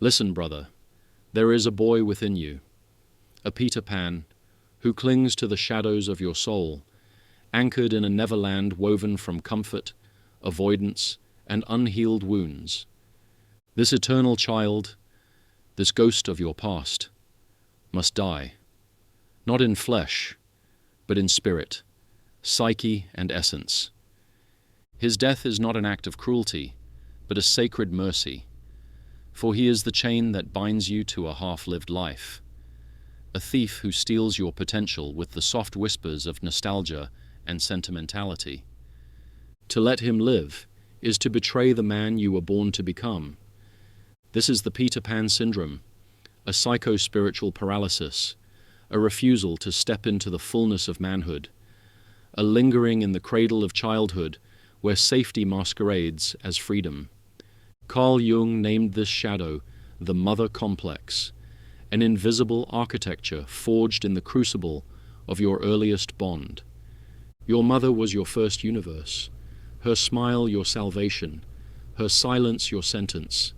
Listen, brother, there is a boy within you, a Peter Pan, who clings to the shadows of your soul, anchored in a neverland woven from comfort, avoidance, and unhealed wounds. This eternal child, this ghost of your past, must die, not in flesh, but in spirit, psyche, and essence. His death is not an act of cruelty, but a sacred mercy, for he is the chain that binds you to a half-lived life, a thief who steals your potential with the soft whispers of nostalgia and sentimentality. To let him live is to betray the man you were born to become. This is the Peter Pan syndrome, a psycho-spiritual paralysis, a refusal to step into the fullness of manhood, a lingering in the cradle of childhood where safety masquerades as freedom. Carl Jung named this shadow the mother complex, an invisible architecture forged in the crucible of your earliest bond. Your mother was your first universe, her smile your salvation, her silence your sentence,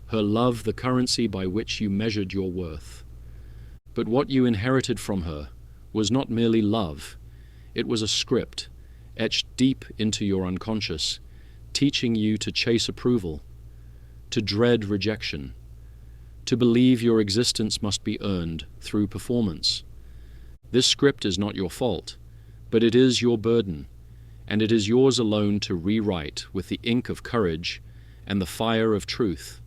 her love the currency by which you measured your worth. But what you inherited from her was not merely love, it was a script, etched deep into your unconscious, teaching you to chase approval, to dread rejection, to believe your existence must be earned through performance. This script is not your fault, but it is your burden, and it is yours alone to rewrite with the ink of courage and the fire of truth.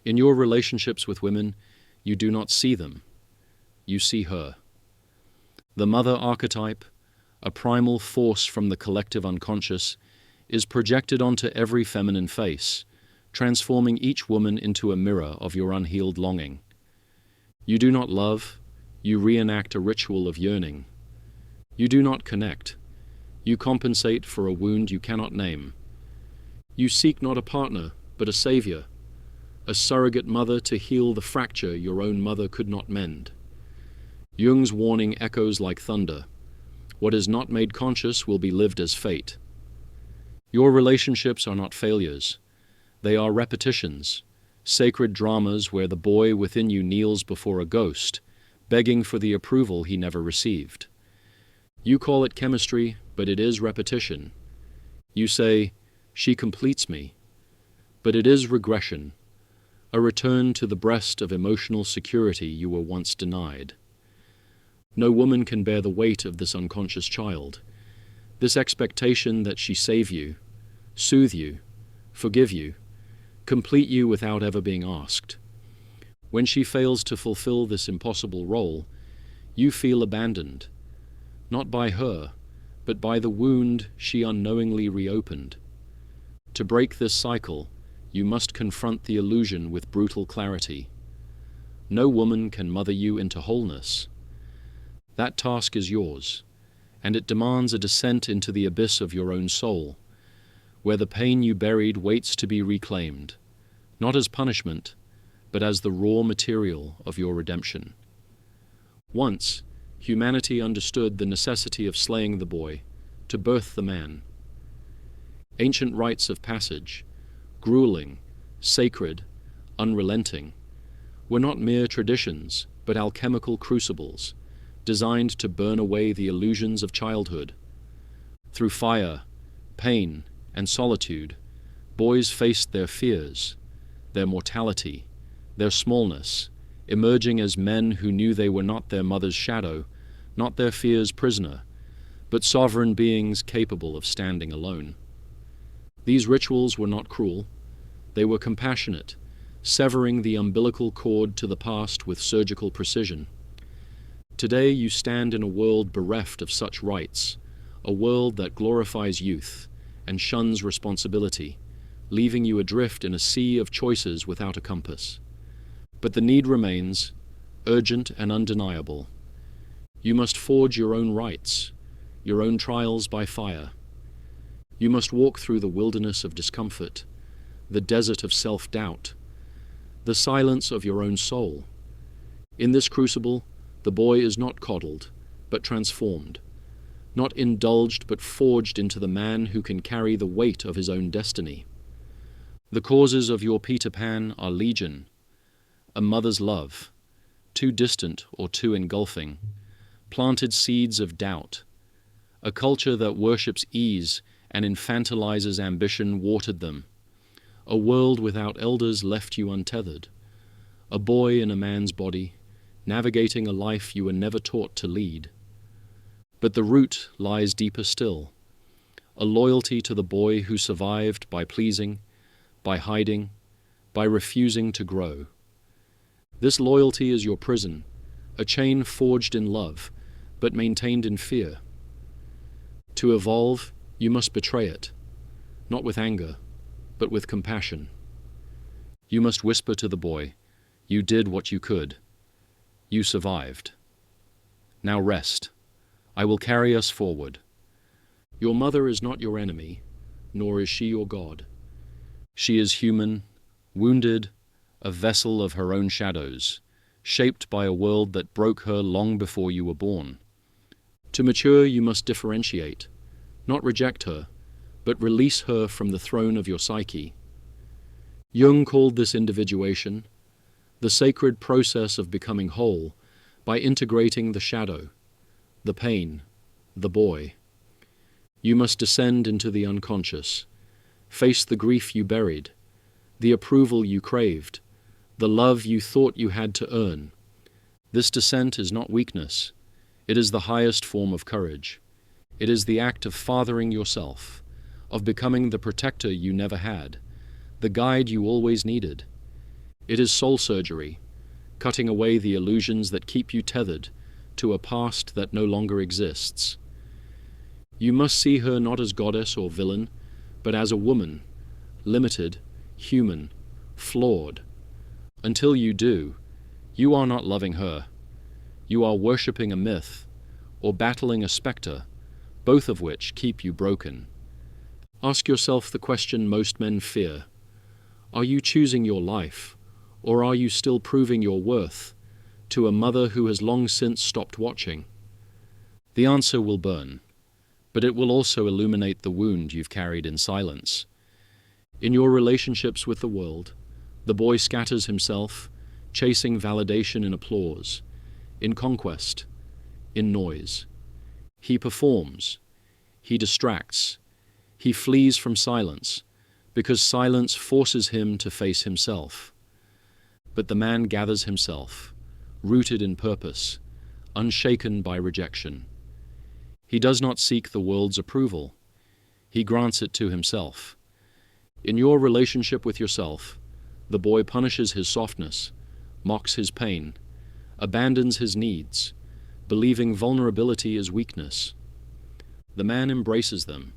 In your relationships with women, you do not see them, you see her. The mother archetype, a primal force from the collective unconscious, is projected onto every feminine face, transforming each woman into a mirror of your unhealed longing. You do not love, you reenact a ritual of yearning. You do not connect, you compensate for a wound you cannot name. You seek not a partner, but a savior, a surrogate mother to heal the fracture your own mother could not mend. Jung's warning echoes like thunder. What is not made conscious will be lived as fate. Your relationships are not failures. They are repetitions, sacred dramas where the boy within you kneels before a ghost, begging for the approval he never received. You call it chemistry, but it is repetition. You say, "She completes me," but it is regression, a return to the breast of emotional security you were once denied. No woman can bear the weight of this unconscious child, this expectation that she save you, soothe you, forgive you, complete you without ever being asked. When she fails to fulfill this impossible role, you feel abandoned, not by her, but by the wound she unknowingly reopened. To break this cycle, you must confront the illusion with brutal clarity. No woman can mother you into wholeness. That task is yours, and it demands a descent into the abyss of your own soul, where the pain you buried waits to be reclaimed, not as punishment, but as the raw material of your redemption. Once, humanity understood the necessity of slaying the boy to birth the man. Ancient rites of passage, grueling, sacred, unrelenting, were not mere traditions, but alchemical crucibles, designed to burn away the illusions of childhood. Through fire, pain, and solitude, boys faced their fears, their mortality, their smallness, emerging as men who knew they were not their mother's shadow, not their fear's prisoner, but sovereign beings capable of standing alone. These rituals were not cruel, they were compassionate, severing the umbilical cord to the past with surgical precision. Today you stand in a world bereft of such rites, a world that glorifies youth and shuns responsibility, leaving you adrift in a sea of choices without a compass. But the need remains, urgent and undeniable. You must forge your own rights, your own trials by fire. You must walk through the wilderness of discomfort, the desert of self-doubt, the silence of your own soul. In this crucible, the boy is not coddled, but transformed, not indulged but forged into the man who can carry the weight of his own destiny. The causes of your Peter Pan are legion, a mother's love, too distant or too engulfing, planted seeds of doubt. A culture that worships ease and infantilizes ambition watered them. A world without elders left you untethered. A boy in a man's body, navigating a life you were never taught to lead. But the root lies deeper still. A loyalty to the boy who survived by pleasing, by hiding, by refusing to grow. This loyalty is your prison, a chain forged in love, but maintained in fear. To evolve, you must betray it, not with anger, but with compassion. You must whisper to the boy, "You did what you could. You survived. Now rest. I will carry us forward. Your mother is not your enemy, nor is she your God. She is human, wounded, a vessel of her own shadows, shaped by a world that broke her long before you were born. To mature, you must differentiate, not reject her, but release her from the throne of your psyche. Jung called this individuation, the sacred process of becoming whole by integrating the shadow, the pain, the boy. You must descend into the unconscious, face the grief you buried, the approval you craved, the love you thought you had to earn. This descent is not weakness. It is the highest form of courage. It is the act of fathering yourself, of becoming the protector you never had, the guide you always needed. It is soul surgery, cutting away the illusions that keep you tethered to a past that no longer exists. You must see her not as goddess or villain, but as a woman, limited, human, flawed. Until you do, you are not loving her. You are worshipping a myth, or battling a specter, both of which keep you broken. Ask yourself the question most men fear. Are you choosing your life, or are you still proving your worth to a mother who has long since stopped watching? The answer will burn, but it will also illuminate the wound you've carried in silence. In your relationships with the world, the boy scatters himself, chasing validation in applause, in conquest, in noise. He performs, he distracts, he flees from silence, because silence forces him to face himself. But the man gathers himself, rooted in purpose, unshaken by rejection. He does not seek the world's approval. He grants it to himself. In your relationship with yourself, the boy punishes his softness, mocks his pain, abandons his needs, believing vulnerability is weakness. The man embraces them,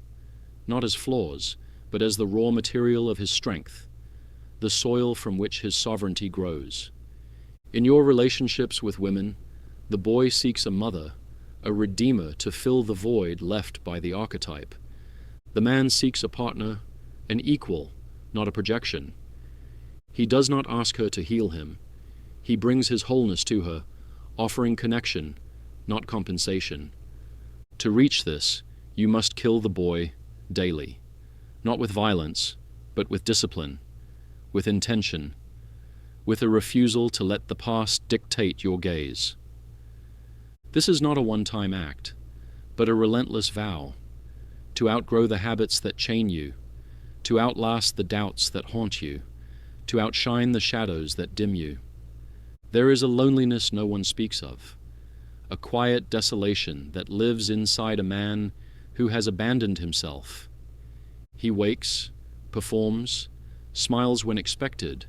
not as flaws, but as the raw material of his strength, the soil from which his sovereignty grows. In your relationships with women, the boy seeks a mother, a redeemer to fill the void left by the archetype. The man seeks a partner, an equal, not a projection. He does not ask her to heal him. He brings his wholeness to her, offering connection, not compensation. To reach this, you must kill the boy daily, not with violence, but with discipline, with intention, with a refusal to let the past dictate your gaze. This is not a one-time act, but a relentless vow, to outgrow the habits that chain you, to outlast the doubts that haunt you, to outshine the shadows that dim you. There is a loneliness no one speaks of, a quiet desolation that lives inside a man who has abandoned himself. He wakes, performs, smiles when expected,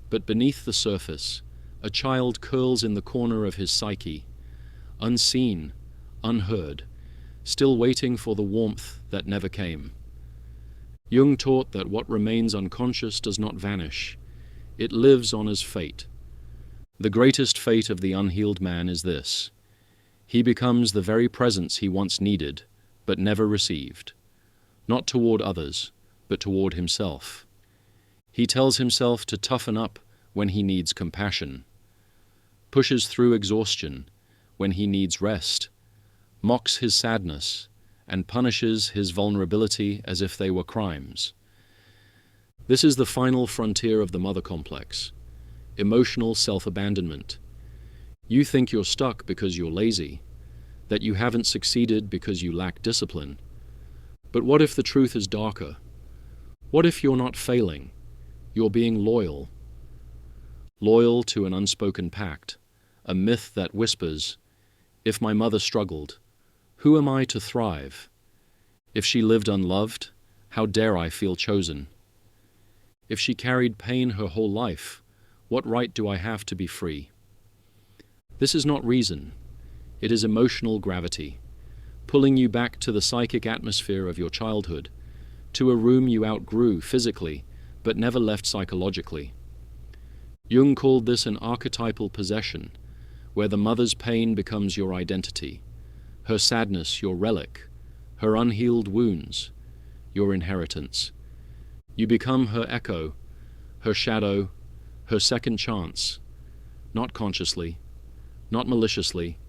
but beneath the surface, a child curls in the corner of his psyche, unseen, unheard, still waiting for the warmth that never came. Jung taught that what remains unconscious does not vanish. It lives on as fate. The greatest fate of the unhealed man is this: he becomes the very presence he once needed, but never received, not toward others, but toward himself. He tells himself to toughen up when he needs compassion, pushes through exhaustion when he needs rest, mocks his sadness, and punishes his vulnerability as if they were crimes. This is the final frontier of the mother complex. emotional self-abandonment. You think you're stuck because you're lazy, that you haven't succeeded because you lack discipline. But what if the truth is darker? What if you're not failing? You're being loyal. Loyal to an unspoken pact, a myth that whispers, if my mother struggled, who am I to thrive? If she lived unloved, how dare I feel chosen? If she carried pain her whole life, what right do I have to be free? This is not reason. It is emotional gravity, pulling you back to the psychic atmosphere of your childhood, to a room you outgrew physically, but never left psychologically. Jung called this an archetypal possession, where the mother's pain becomes your identity, her sadness your relic, her unhealed wounds your inheritance. You become her echo, her shadow, her second chance, not consciously, not maliciously,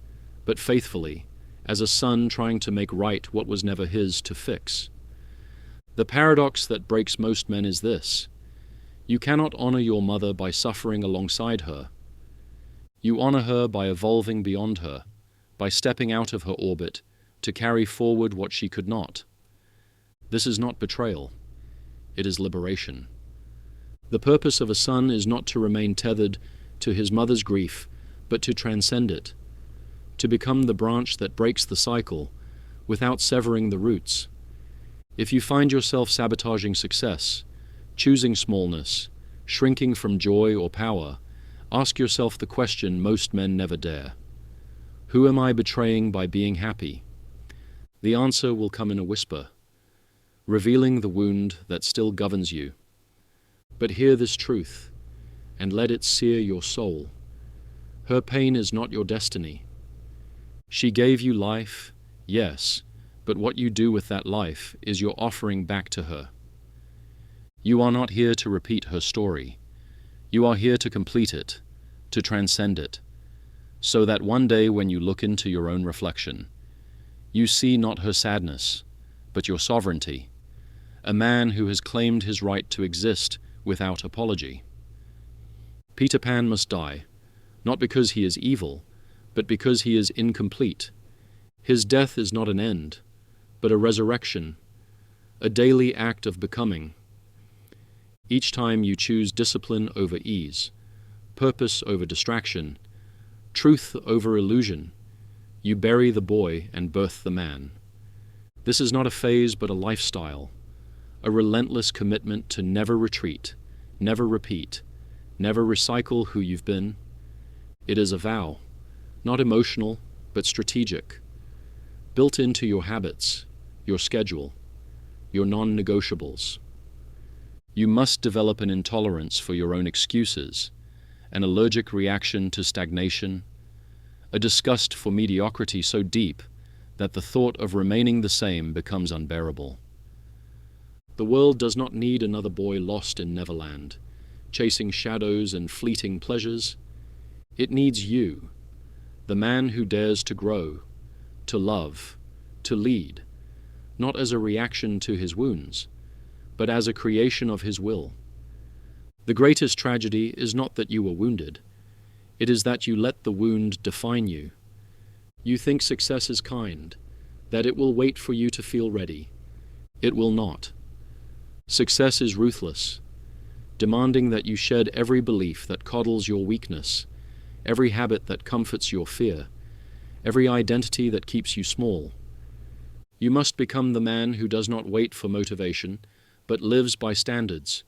but faithfully, as a son trying to make right what was never his to fix. The paradox that breaks most men is this: you cannot honor your mother by suffering alongside her. You honor her by evolving beyond her, by stepping out of her orbit to carry forward what she could not. This is not betrayal. It is liberation. The purpose of a son is not to remain tethered to his mother's grief, but to transcend it, to become the branch that breaks the cycle without severing the roots. If you find yourself sabotaging success, choosing smallness, shrinking from joy or power, ask yourself the question most men never dare. Who am I betraying by being happy? The answer will come in a whisper, revealing the wound that still governs you. But hear this truth, and let it sear your soul. Her pain is not your destiny. She gave you life, yes, but what you do with that life is your offering back to her. You are not here to repeat her story. You are here to complete it, to transcend it, so that one day when you look into your own reflection, you see not her sadness, but your sovereignty, a man who has claimed his right to exist without apology. Peter Pan must die, not because he is evil, but because he is incomplete. His death is not an end, but a resurrection, a daily act of becoming. Each time you choose discipline over ease, purpose over distraction, truth over illusion, you bury the boy and birth the man. This is not a phase but a lifestyle, a relentless commitment to never retreat, never repeat, never recycle who you've been. It is a vow, not emotional, but strategic, built into your habits, your schedule, your non-negotiables. You must develop an intolerance for your own excuses, an allergic reaction to stagnation, a disgust for mediocrity so deep that the thought of remaining the same becomes unbearable. The world does not need another boy lost in Neverland, chasing shadows and fleeting pleasures. It needs you, the man who dares to grow, to love, to lead, not as a reaction to his wounds, but as a creation of his will. The greatest tragedy is not that you were wounded. It is that you let the wound define you. You think success is kind, that it will wait for you to feel ready. It will not. Success is ruthless, demanding that you shed every belief that coddles your weakness, every habit that comforts your fear, every identity that keeps you small. You must become the man who does not wait for motivation, but lives by standards,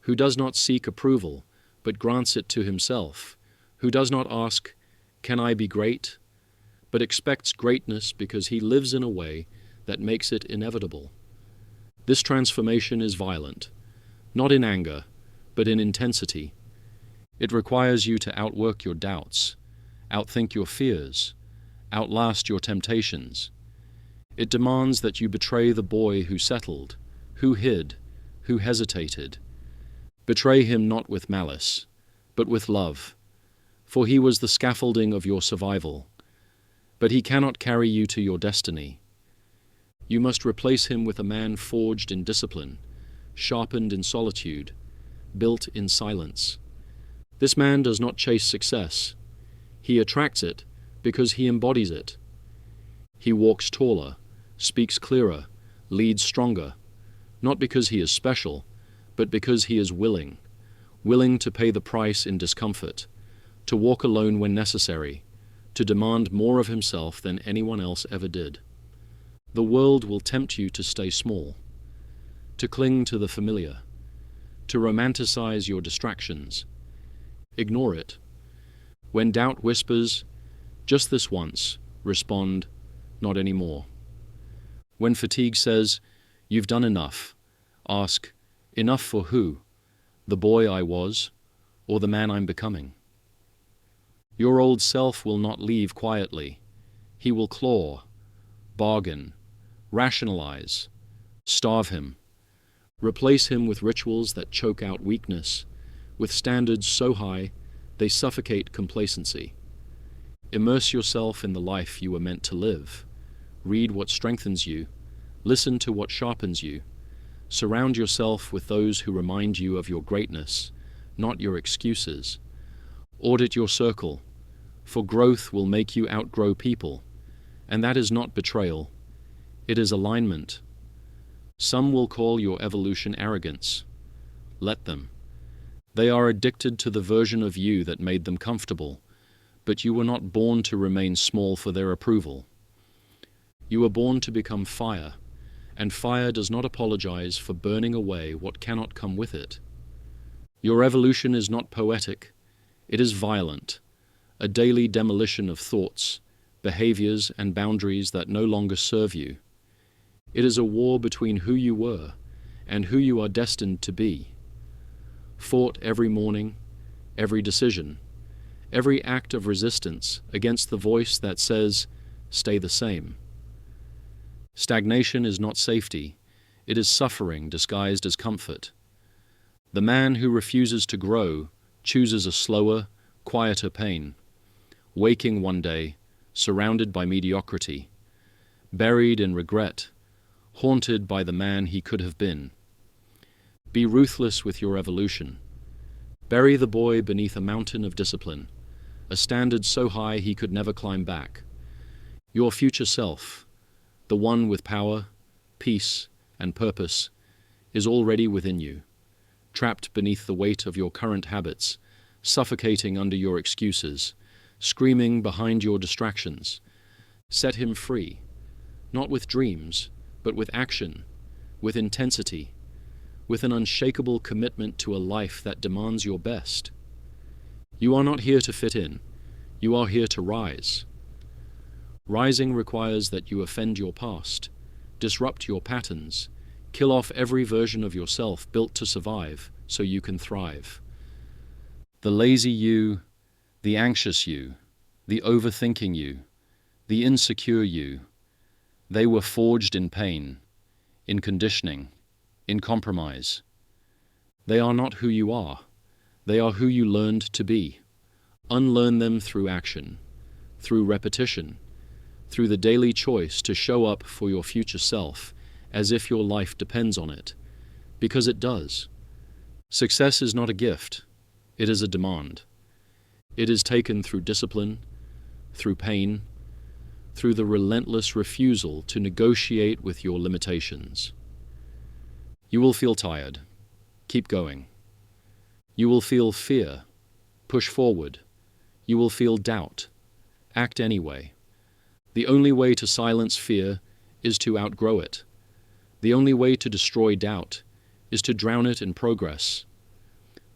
who does not seek approval, but grants it to himself, who does not ask, "Can I be great?" but expects greatness because he lives in a way that makes it inevitable. This transformation is violent, not in anger, but in intensity. It requires you to outwork your doubts, outthink your fears, outlast your temptations. It demands that you betray the boy who settled, who hid, who hesitated. Betray him not with malice, but with love, for he was the scaffolding of your survival. But he cannot carry you to your destiny. You must replace him with a man forged in discipline, sharpened in solitude, built in silence. This man does not chase success. He attracts it because he embodies it. He walks taller, speaks clearer, leads stronger, not because he is special, but because he is willing to pay the price in discomfort, to walk alone when necessary, to demand more of himself than anyone else ever did. The world will tempt you to stay small, to cling to the familiar, to romanticize your distractions. Ignore it. When doubt whispers, "Just this once," respond, "Not anymore." When fatigue says, "You've done enough," ask, "Enough for who? The boy I was, or the man I'm becoming?" Your old self will not leave quietly. He will claw, bargain, rationalize, starve him. Replace him with rituals that choke out weakness, with standards so high they suffocate complacency. Immerse yourself in the life you were meant to live. Read what strengthens you. Listen to what sharpens you. Surround yourself with those who remind you of your greatness, not your excuses. Audit your circle, for growth will make you outgrow people, and that is not betrayal. It is alignment. Some will call your evolution arrogance. Let them. They are addicted to the version of you that made them comfortable, but you were not born to remain small for their approval. You were born to become fire, and fire does not apologize for burning away what cannot come with it. Your evolution is not poetic, it is violent, a daily demolition of thoughts, behaviors, and boundaries that no longer serve you. It is a war between who you were and who you are destined to be. Fought every morning, every decision, every act of resistance against the voice that says, "Stay the same." Stagnation is not safety, it is suffering disguised as comfort. The man who refuses to grow chooses a slower, quieter pain, waking one day, surrounded by mediocrity, buried in regret, haunted by the man he could have been. Be ruthless with your evolution. Bury the boy beneath a mountain of discipline, a standard so high he could never climb back. Your future self, the one with power, peace, and purpose, is already within you, trapped beneath the weight of your current habits, suffocating under your excuses, screaming behind your distractions. Set him free, not with dreams, but with action, with intensity, with an unshakable commitment to a life that demands your best. You are not here to fit in, you are here to rise. Rising requires that you offend your past, disrupt your patterns, kill off every version of yourself built to survive so you can thrive. The lazy you, the anxious you, the overthinking you, the insecure you, they were forged in pain, in conditioning, in compromise. They are not who you are. They are who you learned to be. Unlearn them through action, through repetition, through the daily choice to show up for your future self as if your life depends on it, because it does. Success is not a gift, it is a demand. It is taken through discipline, through pain, through the relentless refusal to negotiate with your limitations. You will feel tired. Keep going. You will feel fear. Push forward. You will feel doubt. Act anyway. The only way to silence fear is to outgrow it. The only way to destroy doubt is to drown it in progress.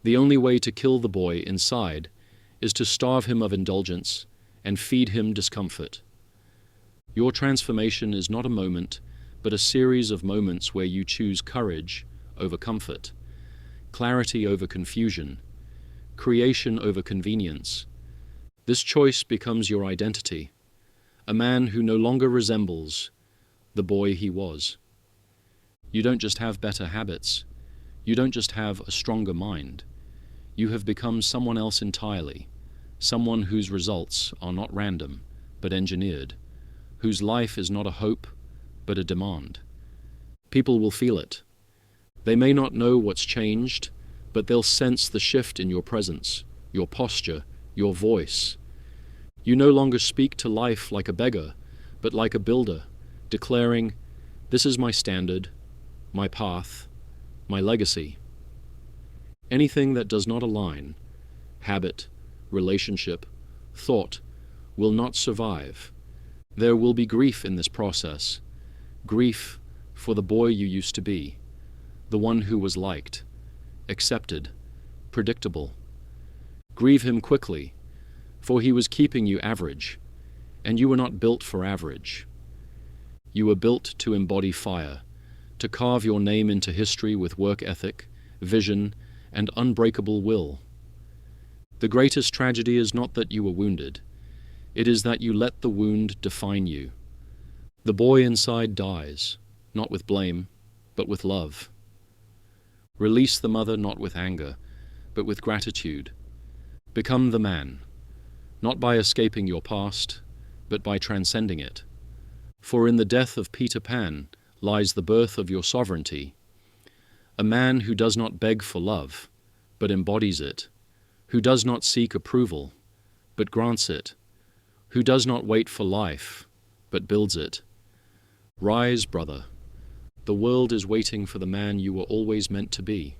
The only way to kill the boy inside is to starve him of indulgence and feed him discomfort. Your transformation is not a moment, but a series of moments where you choose courage over comfort, clarity over confusion, creation over convenience. This choice becomes your identity, a man who no longer resembles the boy he was. You don't just have better habits. You don't just have a stronger mind. You have become someone else entirely, someone whose results are not random, but engineered, whose life is not a hope, but a demand. People will feel it. They may not know what's changed, but they'll sense the shift in your presence, your posture, your voice. You no longer speak to life like a beggar, but like a builder, declaring, "This is my standard, my path, my legacy." Anything that does not align, habit, relationship, thought, will not survive. There will be grief in this process, grief for the boy you used to be, the one who was liked, accepted, predictable. Grieve him quickly, for he was keeping you average, and you were not built for average. You were built to embody fire, to carve your name into history with work ethic, vision, and unbreakable will. The greatest tragedy is not that you were wounded. It is that you let the wound define you. The boy inside dies, not with blame, but with love. Release the mother not with anger, but with gratitude. Become the man, not by escaping your past, but by transcending it. For in the death of Peter Pan lies the birth of your sovereignty. A man who does not beg for love, but embodies it, who does not seek approval, but grants it, who does not wait for life, but builds it. Rise, brother. The world is waiting for the man you were always meant to be.